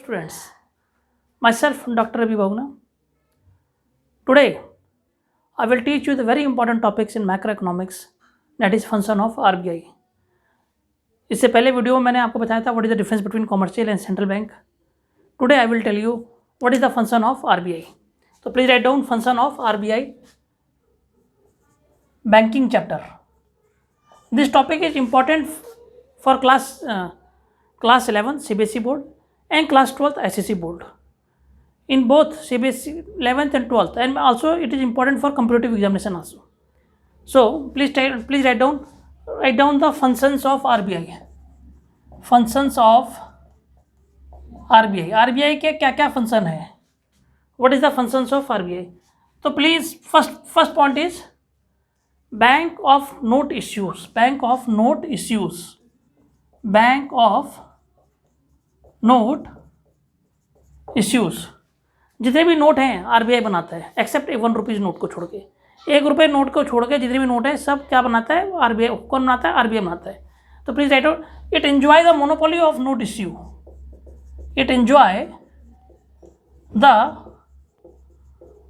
students, myself Dr. Ravi Bhagna. Today I will teach you the very important topics in macroeconomics, that is function of RBI. इससे पहले video में मैंने आपको बताया था what is the difference between commercial and central bank. Today I will tell you what is the function of RBI. तो please write down function of RBI banking chapter. This topic is important for class 11 CBSE board and class 12th SSC board. In both CBSE 11th and 12th, and also it is important for competitive examination also. So please write down the functions of RBI. Functions of RBI. RBI के क्या क्या function है? What is the functions of RBI? तो please first point is bank of note issues. Bank of note issues. Bank of note issues. जितने भी note हैं RBI बनाता है एक्सेप्ट 1 रुपीज़ नोट को छोड़ के. 1 रुपये नोट को छोड़ के जितने भी नोट है सब क्या बनाता है? आरबीआई. कौन बनाता है? आरबीआई बनाता है. तो please write out it enjoy the monopoly of note issue. It enjoy the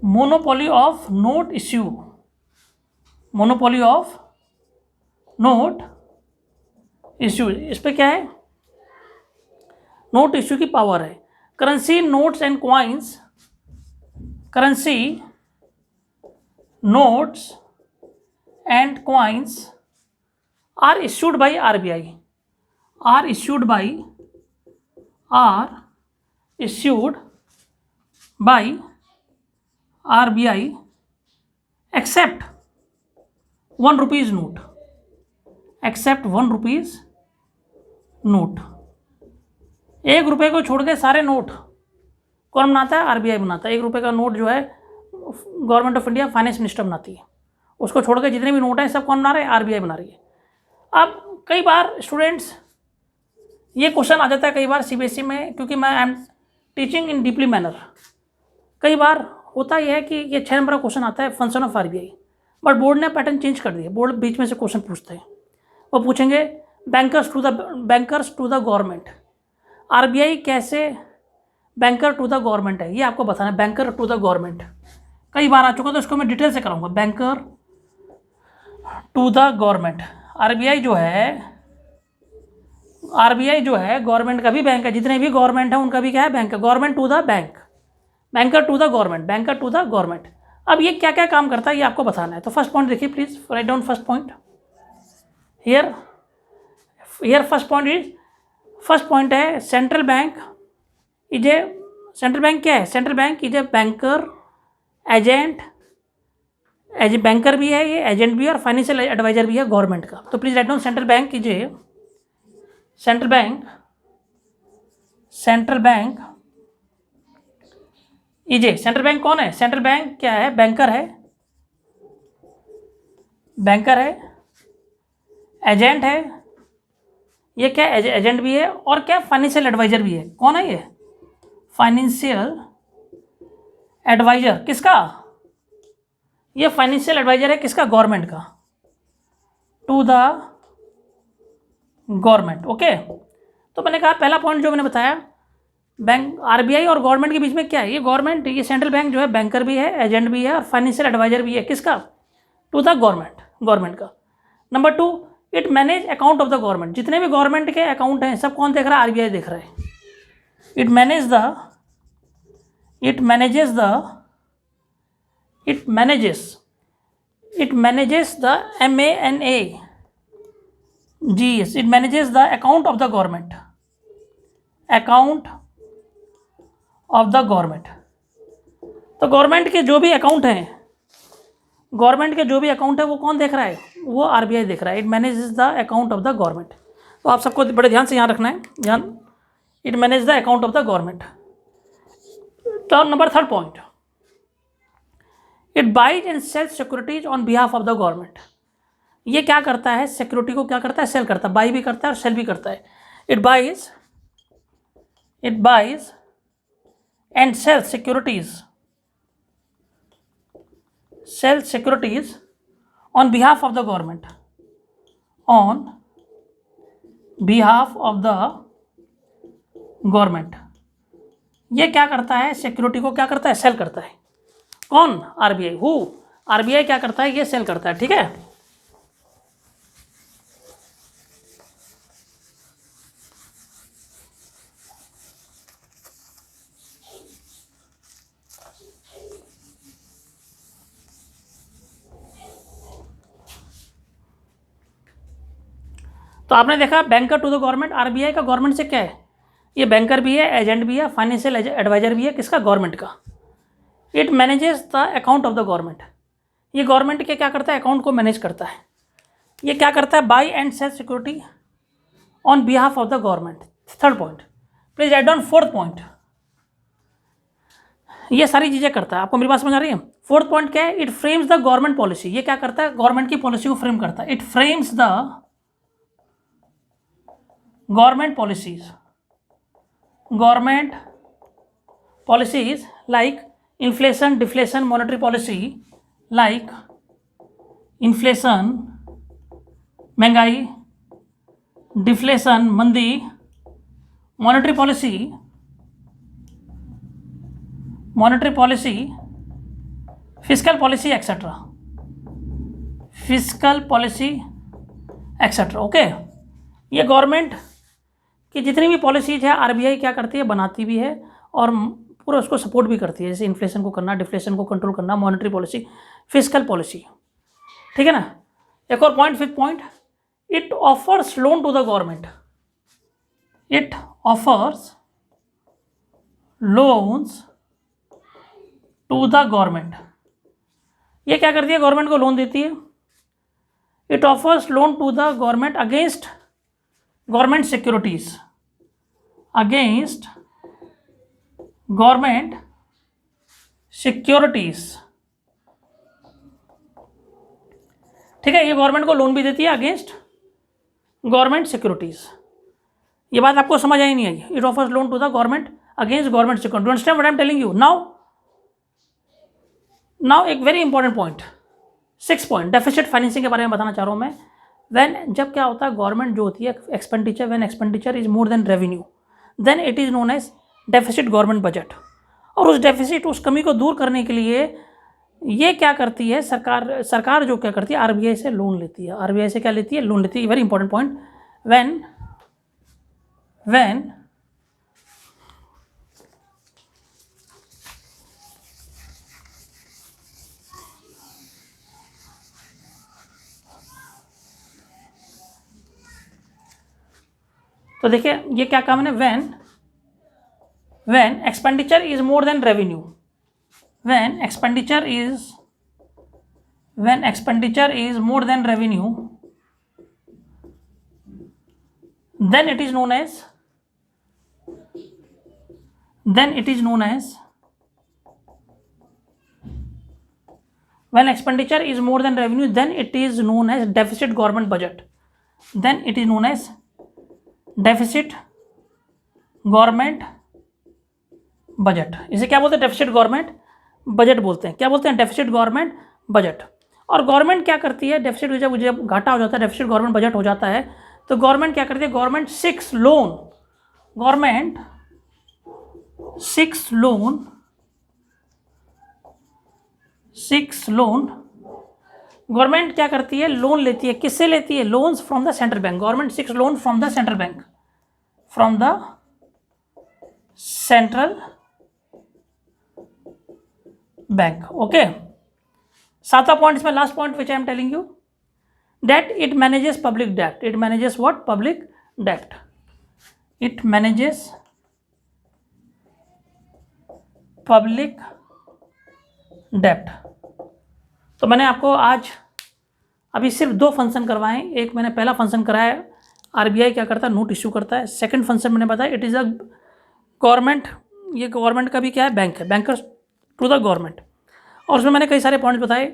monopoly of note issue. Monopoly of note issue. इस पर क्या है? नोट इश्यू की पावर है. Currency notes and coins. Currency notes and coins are issued by RBI. Are issued by RBI except 1 rupees note. Except 1 rupees note. 1 रुपये को छोड़ के सारे नोट कौन बनाता है? आरबीआई बनाता है. 1 रुपये का नोट जो है government of India finance minister बनाती है. उसको छोड़ के जितने भी नोट हैं सब कौन बना रहे हैं? आरबीआई बना रही है. अब कई बार स्टूडेंट्स ये क्वेश्चन आ जाता है कई बार सीबीएसई में, क्योंकि मैं I am teaching in deeply manner. कई बार होता यह है कि ये 6 नंबर का क्वेश्चन आता है function of RBI, but board ने पैटर्न चेंज कर दिया. बोर्ड बीच में से क्वेश्चन पूछते हैं. वो पूछेंगे bankers to the government. RBI कैसे बैंकर टू द गवर्नमेंट है ये आपको बताना है. बैंकर टू द गवर्नमेंट कई बार आ चुका, तो इसको मैं डिटेल से कराऊंगा. Banker to the government. RBI जो है गवर्नमेंट का भी बैंक है. जितने भी गवर्नमेंट है उनका भी क्या है? बैंक है. Government to the bank. Banker to the government. Banker to the government. अब ये क्या क्या काम करता है ये आपको बताना है. तो फर्स्ट पॉइंट देखिए, please write down first point. Here first point है central bank is a. Central bank क्या है? Central bank is a banker, agent. Banker भी है ये, एजेंट भी है और फाइनेंशियल एडवाइजर भी है गवर्नमेंट का. तो please write down central bank is a. Central bank is a. Central bank कौन है? सेंट्रल बैंक क्या है? बैंकर है. एजेंट है. ये क्या? एजेंट भी है और क्या? फाइनेंशियल एडवाइजर भी है. कौन है ये? Financial adviser. किसका? ये फाइनेंशियल एडवाइजर है किसका? गवर्नमेंट का. To the government. ओके. तो मैंने कहा पहला पॉइंट जो मैंने बताया, बैंक आरबीआई और गवर्नमेंट के बीच में क्या है? ये गवर्नमेंट, ये सेंट्रल बैंक जो है बैंकर भी है, एजेंट भी है और फाइनेंशियल एडवाइजर भी है. किसका? टू द गवर्नमेंट का. Number 2, it manage account of the government. जितने भी गवर्नमेंट के अकाउंट हैं सब कौन देख रहा है? आरबीआई देख रहा है. It manages the MANAGES. It manages the account of the government. तो गवर्नमेंट के जो भी अकाउंट हैं वो कौन देख रहा है? वो आरबीआई देख रहा है. It manages the account of the government. तो आप सबको बड़े ध्यान से यहाँ रखना है. It manage the account of the government. तो number 3 point, it buys and sell securities on behalf of the government. ये क्या करता है? सिक्योरिटी को क्या करता है? सेल करता है. बाई भी करता है और सेल भी करता है. It buys and sell securities on behalf of the government. ये क्या करता है, सिक्योरिटी को क्या करता है, सेल करता है। कौन, आरबीआई। हु, आरबीआई क्या करता है, ये सेल करता है, ठीक है। तो आपने देखा banker to the government, RBI का गवर्नमेंट से क्या है, ये बैंकर भी है, एजेंट भी है, फाइनेंशियल एडवाइजर भी है, किसका, गवर्नमेंट का। It manages the account of the government, ये गवर्नमेंट के क्या करता है, अकाउंट को मैनेज करता है। ये क्या करता है, buy and sell security on behalf of the government. Third point, please add on fourth point. ये सारी चीज़ें करता है, आपको मेरी बात समझ आ रही है। फोर्थ पॉइंट क्या है, it frames the government policy, ये क्या करता है, गवर्नमेंट की पॉलिसी को फ्रेम करता है। It frames the government policies, government policies like inflation, deflation, monetary policy, like inflation महंगाई, डिफ्लेशन मंदी, monetary policy, fiscal policy etcetera, fiscal policy etcetera. Okay, ये गवर्नमेंट की जितनी भी पॉलिसीज है आरबीआई क्या करती है, बनाती भी है और पूरा उसको सपोर्ट भी करती है, जैसे इन्फ्लेशन को करना, डिफ्लेशन को कंट्रोल करना, मॉनेटरी पॉलिसी, फिस्कल पॉलिसी, ठीक है ना। एक और point, fifth point, it offers loan to the government, it offers loans to the government, ये क्या करती है, गवर्नमेंट को लोन देती है। It offers loan to the government against government securities, against government securities, ठीक है। ये गवर्नमेंट को लोन भी देती है अगेंस्ट गवर्नमेंट सिक्योरिटीज। ये बात आपको समझ आई नहीं आई, it offers loan to the government against government security. Understand what I am telling you now एक very important point, six point, deficit financing के बारे में बताना चाह रहा हूँ मैं। व्हेन, जब क्या होता है, गवर्नमेंट जो होती है expenditure, when expenditure is more than revenue, then it is known as deficit government budget. और उस डेफिसिट, उस कमी को दूर करने के लिए ये क्या करती है, सरकार जो क्या करती है, आरबीआई से लोन लेती है। आरबीआई से क्या लेती है, लोन लेती है। वेरी इंपॉर्टेंट पॉइंट, व्हेन तो देखिए ये क्या काम है, when expenditure is more than revenue, when expenditure is more than revenue, then it is known as when expenditure is more than revenue, then it is known as deficit government budget, then it is known as deficit government budget। इसे क्या बोलते हैं, deficit government budget बोलते हैं। क्या बोलते हैं, deficit government budget. और गवर्नमेंट क्या करती है, डेफिसिट जब घाटा हो जाता है, डेफिसिट गवर्नमेंट बजट हो जाता है, तो गवर्नमेंट क्या करती है, गवर्नमेंट सिक्स लोन गवर्नमेंट क्या करती है, लोन लेती है। किससे लेती है, loans from the central bank. Government six loan from the central bank, from the central bank. Okay, सातवां पॉइंट इसमें, last point which I am telling you, that it manages public डेप्ट। इट मैनेजेस व्हाट, पब्लिक डेप्ट। It manages public डेप्ट। तो मैंने आपको आज अभी सिर्फ दो फंक्शन करवाए। एक मैंने पहला फंक्शन कराया, आरबीआई क्या करता है, नोट इश्यू करता है। सेकंड फंक्शन मैंने बताया, इट इज़ अ गवर्नमेंट, ये गवर्नमेंट का भी क्या है, बैंक है, बैंकर टू द गवर्नमेंट। और उसमें मैंने कई सारे पॉइंट्स बताए,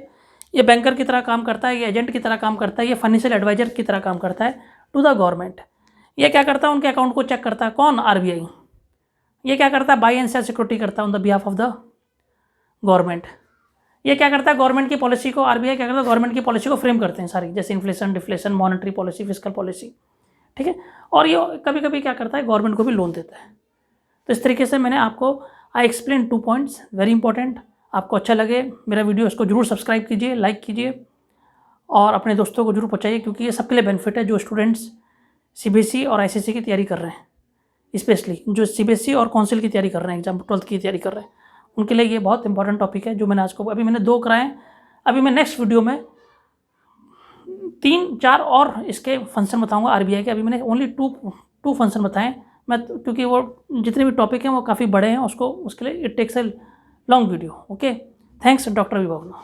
ये बैंकर की तरह काम करता है, ये एजेंट की तरह काम करता है, ये फाइनेंशियल एडवाइजर की तरह काम करता है टू द गवर्नमेंट। ये क्या करता है, उनके अकाउंट को चेक करता है, कौन, आरबीआई। ये क्या करता है, बाई एंड सेल सिक्योरिटी करता है on the behalf of the government. ये क्या करता है, गवर्नमेंट की पॉलिसी को, आरबीआई क्या करता है, गवर्नमेंट की पॉलिसी को फ्रेम करते हैं सारी, जैसे inflation, deflation, monetary policy, fiscal policy, ठीक है। और ये कभी कभी क्या करता है, गवर्नमेंट को भी लोन देता है। तो इस तरीके से मैंने आपको I explain 2 points very important. आपको अच्छा लगे मेरा वीडियो, इसको जरूर सब्सक्राइब कीजिए, लाइक कीजिए और अपने दोस्तों को जरूर पहुँचाइए, क्योंकि ये सबके लिए बेनिफिट है जो स्टूडेंट्स सीबीएसई और आईसीएसई की तैयारी कर रहे हैं, स्पेशली जो सीबीएसई और काउंसिल की तैयारी कर रहे हैं, एग्जाम 12th की तैयारी कर रहे हैं, उनके लिए ये बहुत इंपॉर्टेंट टॉपिक है जो मैंने आज को अभी मैंने 2 कराए हैं। अभी मैं नेक्स्ट वीडियो में 3-4 और इसके फंक्शन बताऊंगा आरबीआई के। अभी मैंने ओनली टू फंक्शन बताएं मैं, क्योंकि वो जितने भी टॉपिक हैं वो काफ़ी बड़े हैं, उसके लिए it takes a long video. Okay, thanks doctor विभावना।